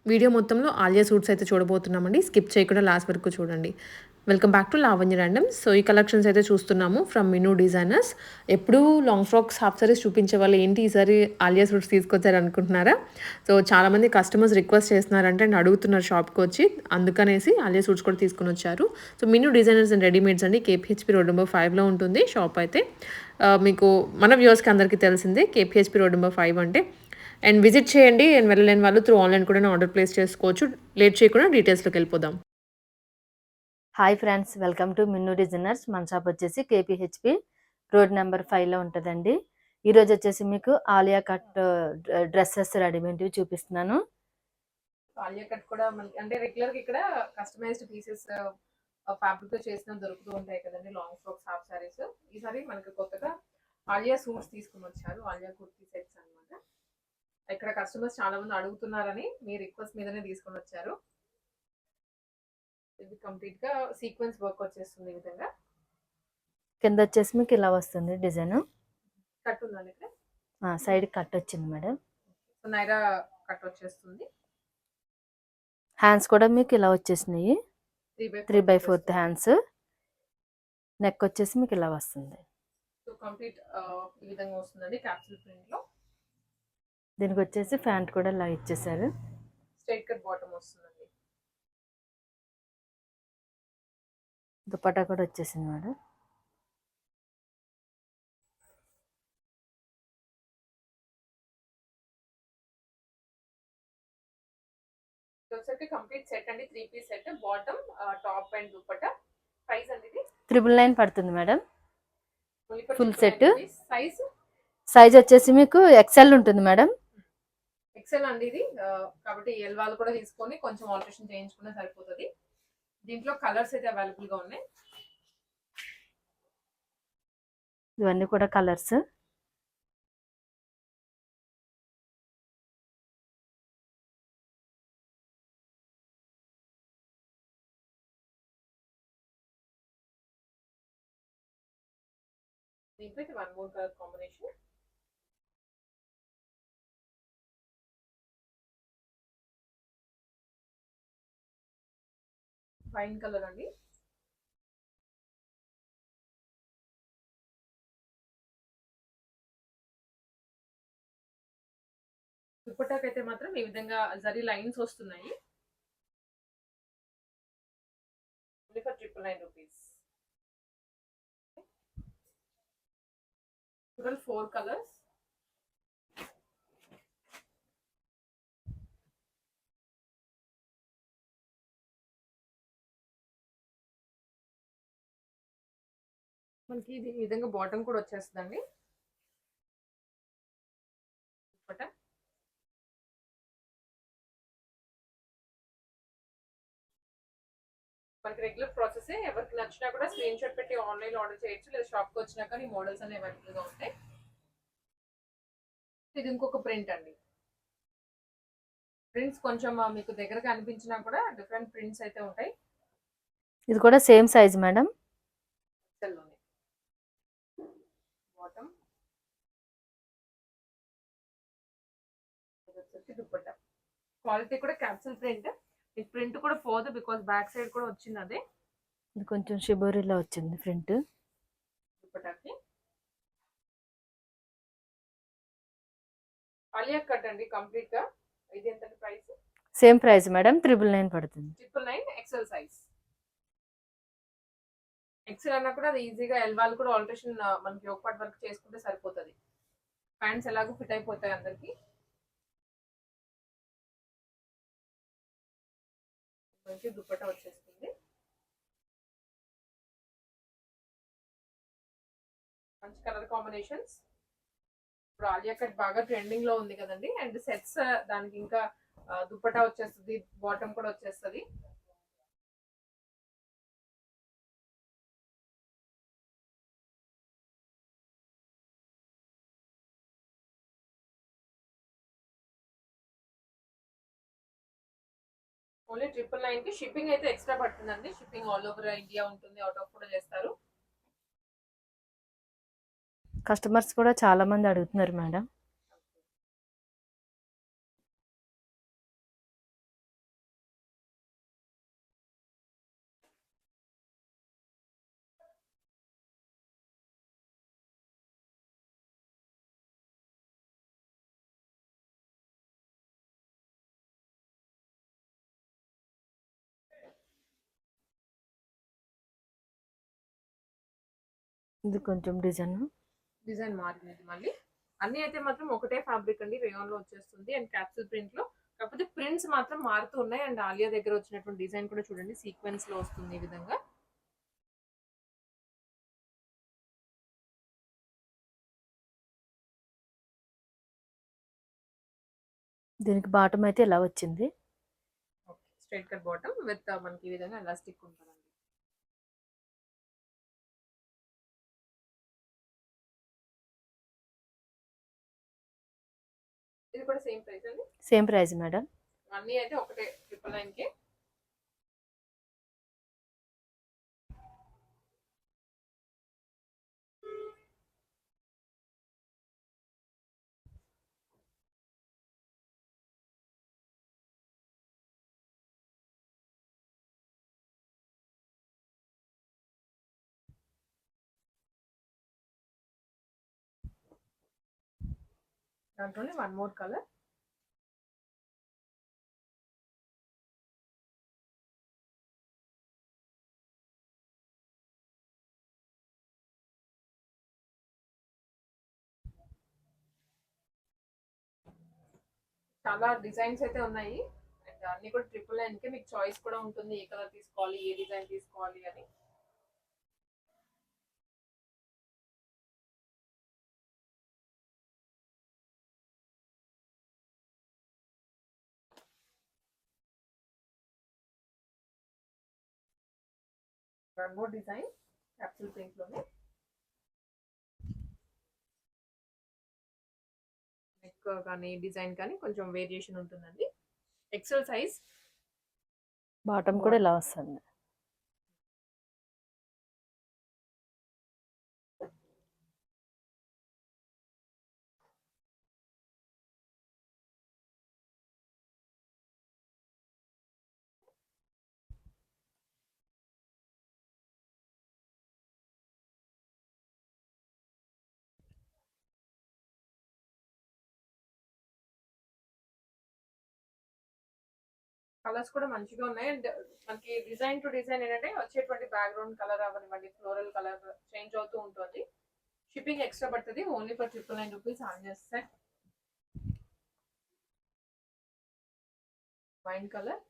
Video మొత్తంలో Alia suits అయితే చూడబోతున్నామండి. Skip చేయకుండా లాస్ట్ వరకు చూడండి. Welcome back to Lavanya random. So, ఈ కలెక్షన్స్ అయితే చూస్తున్నాము ఫ్రమ్ మిను డిజైనర్స్. ఎప్పుడూ లాంగ్ ఫ్రాక్స్, హాఫ్ సారీస్ చూపించేవాళ్ళు ఏంటి ఈసారి ఆలియా సూట్స్ తీసుకొచ్చారనుకుంటున్నారా? సో, చాలామంది కస్టమర్స్ రిక్వెస్ట్ చేస్తున్నారంటే అండ్ అడుగుతున్నారు షాప్‌కొచ్చి. అందుకనేసి ఆలియా సూట్స్ కూడా తీసుకొనొచ్చారు. సో, మిను డిజైనర్స్ అండ్ రెడీమేడ్స్ అండి. కేపీహెచ్‌పీ రోడ్ నెంబర్ 5లో ఉంటుంది షాప్ అయితే. మీకు మన వ్యూవర్స్‌కి అందరికీ తెలిసిందే కేపీహెచ్‌పీ రోడ్ నెంబర్ 5 అంటే. అండ్ విజిట్ చేయండి. అండ్ వెళ్ళలేని వాళ్ళు త్రూ ఆన్‌లైన్ కూడా ఆర్డర్ ప్లేస్ చేసుకోవచ్చు. లేట్ చేయకుండా డీటెయిల్స్‌లోకెళ్ళిపోదాం. Hi friends, welcome to Minnu designers. మన షాప్ వచ్చేసి కేపీహెచ్పి రోడ్ నెంబర్ 5లో ఉంటుందండి. ఈరోజు వచ్చేసి మీకు ఆలియా కట్ డ్రెస్సెస్ రెడీమేడ్వి చూపిస్తున్నాను. ఆలియా కట్ కూడా మనకి అంటే రెగ్యులర్‌గా ఇక్కడ కస్టమైజ్డ్ పీసెస్ ఫ్యాబ్రిక్‌తో చేసినవి దొరుకుతూ ఉంటాయి కదండీ! Long frocks, half saris. ఈసారి మనకి కొత్తగా ఆలియా సూట్స్ తీసుకొనొచ్చారు. ఆలియా కుర్తీ సెట్స్ అన్నమాట. ఇక్కడ కస్టమర్స్ చాలా మంది అడుగుతున్నారని మీ రిక్వెస్ట్ మీదనే తీసుకొనొచ్చారు. ఇది కంప్లీట్‌గా సీక్వెన్స్ వర్క్ వచ్చేస్తుంది ఈ విధంగా. కింద వచ్చేసి మీకు ఇలా వస్తుంది డిజైన్. కట్ ఉందండి ఇక్కడ. సైడ్ కట్ వచ్చింది మేడం. సో, నైరా కట్ వచ్చేస్తుంది. హ్యాండ్స్ కూడా మీకు ఇలా వచ్చేసినాయి. 3/4 హ్యాండ్స్. నెక్ వచ్చేసి మీకు ఇలా వస్తుంది. సో, కంప్లీట్ ఈ విధంగా వస్తుందండి క్యాప్సూల్ ప్రింట్‌లో. దీనికి వచ్చేసి ప్యాంట్ కూడా ఇలా ఇచ్చేసారు. స్ట్రైట్ కట్ బాటమ్ వస్తుందండి. దుపట్టా కూడా వచ్చేసింది మేడం. వచ్చేసరికి కంప్లీట్ సెట్ అండి. 3 piece set. Bottom, top and dupatta. Price అండి ఇది 999 పడుతుంది మేడం. Full set. సైజ్ వచ్చేసి మీకు ఎక్సెల్ ఉంటుంది మేడం. ఎక్సెల్ అండి ఇది. కాబట్టి ఎల్ వాళ్ళు కూడా తీసుకొని కొంచెం ఆల్టరేషన్ చేయించుకున్నా సరిపోతుంది. దీంట్లో కలర్స్ అయితే అవైలబుల్ గా ఉన్నాయి. ఇవన్నీ కూడా కలర్స్. దీంట్లో అయితే 1 more colour combination. Wine colour అండి. దుపట్టాకైతే మాత్రం ఈ విధంగా జరీ లైన్స్ వస్తున్నాయి. Only for 999 rupees. Total 4 colours. మనకి ఇది ఈ విధంగా బాటమ్ కూడా వచ్చేస్తుందండి. దుపట్టా మనకి రెగ్యులర్ ప్రాసెస్. ఎవరికి నచ్చినా కూడా స్క్రీన్ షాట్ పెట్టి ఆన్లైన్ ఆర్డర్ చేయొచ్చు, లేదా షాప్కి వచ్చినాక ఈ మోడల్స్ అనేవి అవైలబుల్ గా ఉంటాయి. ఇది ఇంకొక ప్రింట్ అండి. ప్రింట్స్ కొంచెం మీకు దగ్గరగా అనిపించినా కూడా డిఫరెంట్ ప్రింట్స్ అయితే ఉంటాయి. ఇది కూడా same size madam. Bottom, dupatta quality కూడా క్యాప్సూల్ ప్రింట్. ఈ ప్రింట్ కూడా పోదు బికాస్ బ్యాక్ సైడ్ కూడా వచ్చింది అదే. ఇది కొంచెం షిబోరిలో వచ్చింది ప్రింట్. దుపట్టాకి ఆలియా కట్ అండి కంప్లీట్ గా. ఇది ఎంత ప్రైస్? సేమ్ ప్రైస్ మేడం, 999 పడుతుంది. 999 ఎక్సెల్ సైజ్. ఎక్సెల్ అన్నా కూడా అది ఈజీగా ఎల్ వాళ్ళు కూడా ఆల్టరేషన్ మనకి ఒక పార్ట్ వర్క్ చేసుకుంటే సరిపోతుంది. ప్యాంట్స్ ఎలాగో ఫిట్ అయిపోతాయి అందరికి. మంచి దుపట్టా వచ్చేస్తుంది. మంచి కలర్ కాంబినేషన్స్. ఇప్పుడు ఆలియా కట్ బాగా ట్రెండింగ్ లో ఉంది కదండి. అండ్ సెట్స్ దానికి ఇంకా దుపట్టా వచ్చేస్తుంది, బాటమ్ కూడా వచ్చేస్తుంది. ఓన్లీ 999 కి. షిప్పింగ్ అయితే ఎక్స్ట్రా పడుతుందండి. షిప్పింగ్ ఆల్ ఓవర్ ఇండియా ఉంటుంది, అవుట్ ఆఫ్ కూడా చేస్తారు. కస్టమర్స్ కూడా చాలా మంది అడుగుతున్నారు మేడం. ఇది కొంచెం డిజైన్ మారింది మళ్ళీ. అన్ని అయితే మాత్రం ఒకటే ఫ్యాబ్రిక్ అండి, రేయాన్ లో వచ్చేస్తుంది అండ్ క్యాప్సూల్ ప్రింట్ లో. కాకపోతే ప్రింట్స్ మాత్రం మారుతూ ఉన్నాయి. అండ్ ఆలియా దగ్గర వచ్చినటువంటి డిజైన్ కూడా చూడండి, సీక్వెన్స్ లో వస్తుంది ఈ విధంగా. దీనికి బాటమ్ అయితే ఇలా వచ్చింది. స్ట్రైట్ కట్ బాటమ్ విత్ మనకి ఈ విధంగా ఎలాస్టిక్ ఉంటుందండి. ఇది కూడా సేమ్ ప్రైస్ అండి. Same price madam. అన్ని అయితే ఒకటే 999కి. దాంట్లోనే వన్ మోర్ కలర్. చాలా డిజైన్స్ అయితే ఉన్నాయి అండ్ అన్ని కూడా 999కి. మీకు చాయిస్ కూడా ఉంటుంది, ఏ కలర్ తీసుకోవాలి, ఏ డిజైన్ తీసుకోవాలి అని. One more design capsule print లోనే. నెక్ కానీ డిజైన్ కానీ కొంచెం వేరియేషన్ ఉంటుందండి. XL size. బాటమ్ కూడా ఇలా వస్తుంది. కలర్స్ కూడా మంచిగా ఉన్నాయి అండ్ మనకి డిజైన్ టు డిజైన్ ఏంటంటే వచ్చేటువంటి బ్యాక్గ్రౌండ్ కలర్ అవనివ్వండి, ఫ్లోరల్ కలర్ చేంజ్ అవుతూ ఉంటుంది. షిప్పింగ్ ఎక్స్ట్రా పడుతుంది. ఓన్లీ ఫర్ 999 రూపీస్ ఆన్ చేస్తే. Wine colour.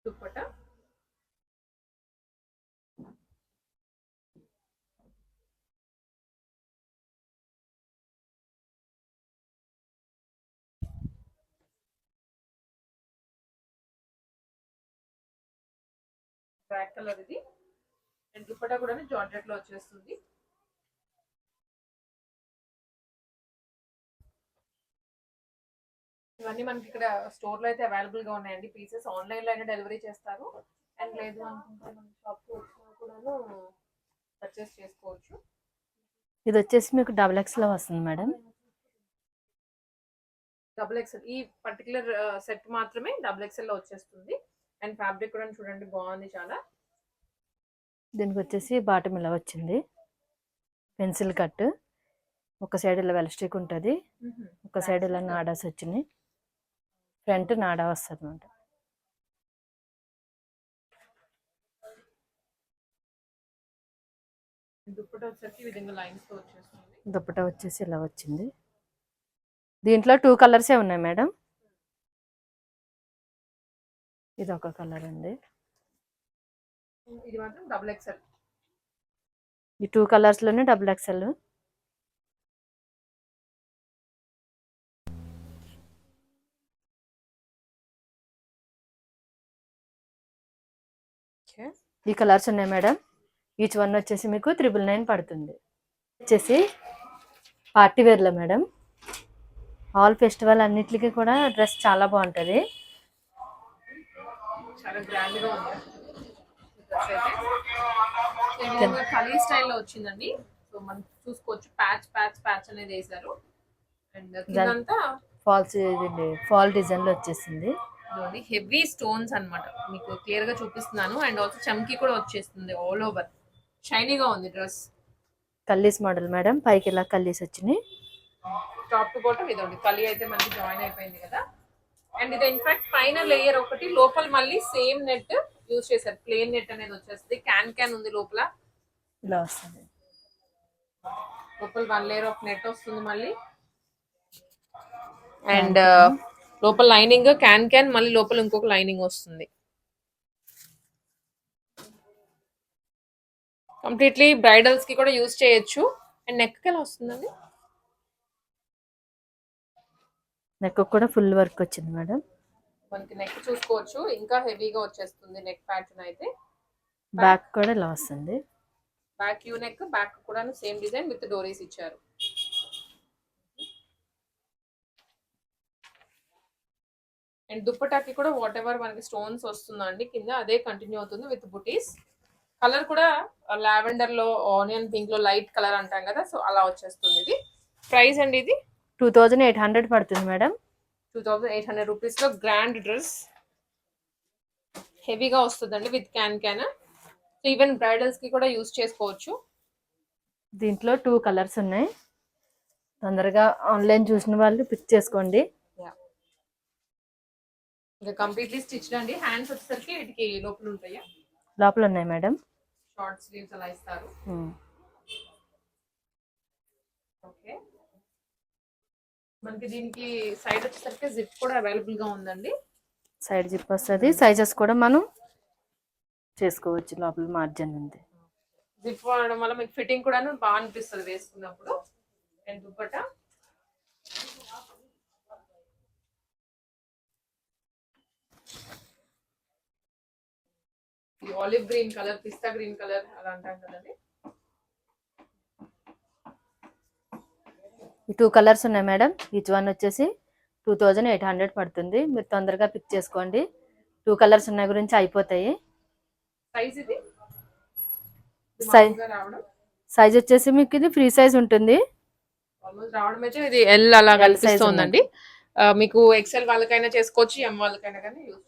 Dupatta. Black colour ఇది అండ్ దుప్పట్టా కూడా జార్జెట్ లో వచ్చేస్తుంది. ఇవన్నీ మనకి ఇక్కడ స్టోర్ లో అయితే అవైలబుల్ గా ఉన్నాయండి పీసెస్. ఆన్లైన్ లో అయినా డెలివరీ చేస్తారు అండ్ లేదు అనుకుంటే మన షాప్ కి వచ్చినా కూడాను పర్చేస్ చేసుకోవచ్చు. ఇది వచ్చేసి మీకు XXL లో వస్తుంది మేడం. XXL ఈ పర్టికులర్ సెట్ మాత్రమే XXL లో వచ్చేస్తుంది. అండ్ ఫ్యాబ్రిక్ కూడా చూడండి బాగుంది చాలా. దీనికి వచ్చేసి బాటమ్ ఇలా వచ్చింది, పెన్సిల్ కట్. ఒక సైడ్ ఇలా వెల్స్టిక్ ఉంటుంది, ఒక సైడ్ ఇలా నాడాస్ వచ్చినాయి. ఫ్రంట్ నాడా వస్తుంది అనమాట. దుప్పట్టా వచ్చేసి ఈ విధంగా లైన్స్ తో వచ్చేస్తుంది. దుప్పట్టా వచ్చేసి ఇలా వచ్చింది. దీంట్లో 2 కలర్సే ఉన్నాయి మేడం. ఇది ఒక కలర్ అండి. ఇది మాత్రం XXL. ఈ 2 కలర్స్ లోనే XXL. ఈ కలర్స్ ఉన్నాయి మేడం. ఈచ్ వన్ వచ్చేసి మీకు 999 పడుతుంది. వచ్చేసి పార్టీ వేర్లో మేడం. ఆల్ ఫెస్టివల్ అన్నిటికీ కూడా డ్రెస్ చాలా బాగుంటుంది. చాలా గ్రాండ్ గా ఉంది డ్రెస్ అయితే. కలీ స్టైల్లో వచ్చిందండి. సో మనం చూసుకోవచ్చు, ప్యాచ్ ప్యాచ్ ప్యాచ్ అనేది వేసారు అండ్ కిందంతా ఫాల్ డిజైన్ లో వచ్చేసింది. హెవీ స్టోన్స్ అన్నమాట. మీకు క్లియర్ గా చూపిస్తున్నాను అండ్ ఆల్సో చమ్కీ కూడా వచ్చేస్తుంది. ఆల్ ఓవర్ షైనీగా ఉంది డ్రెస్. Kallis model madam. పైకి ఇలా కల్లీస్ వచ్చినాయి. టాప్ టు బాటమ్ ఇదండి. కలీ అయితే మనకి జాయిన్ అయిపోయింది కదా. అండ్ ఇది ఇన్ఫాక్ట్ పైన లేయర్ ఒకటి, లోపల మళ్ళీ సేమ్ నెట్ యూజ్ చేశారు. ప్లేన్ నెట్ అనేది వచ్చేస్తుంది. క్యాన్ ఉంది లోపల. ఇలా వస్తుంది. లోపల 1 లేయర్ ఆఫ్ నెట్ వస్తుంది మళ్ళీ. అండ్ లోపల లైనింగ్ క్యాన్ మళ్ళీ లోపల ఇంకొక లైనింగ్ వస్తుంది. కంప్లీట్లీ బ్రైడల్స్ కి కూడా యూజ్ చేయొచ్చు. అండ్ నెక్ ఎలా వస్తుందండి? నెక్ కూడా ఫుల్ వర్క్ వచ్చింది మేడం. మనకి నెక్ చూసుకోవచ్చు, ఇంకా హెవీగా వచ్చేస్తుంది నెక్ ప్యాటర్న్ అయితే. బ్యాక్ కూడా ఇలా వస్తుంది. బ్యాక్ యూ నెక్, బ్యాక్ కూడా సేమ్ డిజైన్ విత్ డోరీస్ ఇచ్చారు. అండ్ దుప్పటాకి కూడా వాట్ ఎవర్ మనకి స్టోన్స్ వస్తుందండి కింద, అదే కంటిన్యూ అవుతుంది విత్ బుటీస్. కలర్ కూడా లావెండర్ లో, ఆనియన్ పింక్ లో లైట్ కలర్ అంటాం కదా, సో అలా వచ్చేస్తుంది. ఇది ప్రైస్ అండి ఇది 2800 పడుతుంది మేడం. 2800 రూపీస్ లో గ్రాండ్ డ్రెస్ హెవీగా వస్తుందండి with can. So even bridals కి కూడా యూజ్ చేసుకోవచ్చు. దీంట్లో 2 కలర్స్ ఉన్నాయి. తొందరగా ఆన్లైన్ చూసిన వాళ్ళు పిక్ చేసుకోండి. ఇంకా కంప్లీట్లీ స్టిచ్డ్ అండి. హ్యాండ్స్ వచ్చేసరికి వీటికి లోపల ఉంటాయా? లోపల ఉన్నాయి మేడం. షార్ట్ స్లీవ్స్ అలా ఇస్తారు. ఓకే, మనకి దీనికి సైడ్ వచ్చేసరికి జిప్ కూడా అవైలబుల్ గా ఉందండి. సైడ్ జిప్ వస్తుంది. సైజెస్ కూడా మనం చేసుకోవచ్చు. లోపల మార్జిన్ ఉంది. జిప్ వాడడం వల్ల మీకు ఫిట్టింగ్ కూడా బాగా అనిపిస్తుంది వేసుకున్నప్పుడు. And dupatta olive green colour, pista green colour అలా అంటాం కదండి. ఈ 2 కలర్స్ ఉన్నాయి మేడం. ఈచ్ వన్ వచ్చేసి 2800 పడుతుంది. మీరు తొందరగా పిక్ చేసుకోండి. 2 కలర్స్ ఉన్న గురించి అయిపోతాయి. సైజ్ ఇది సైజ్ వచ్చేసి మీకు ఇది ఫ్రీ సైజ్ ఉంటుంది. ఆల్మోస్ట్ రావడం అయితే ఇది ఎల్ అలా కనిపిస్తోందండి. మీకు ఎక్సెల్ వాళ్ళకైనా చేసుకోవచ్చు, ఎం వాళ్ళకైనా కానీ యూజ్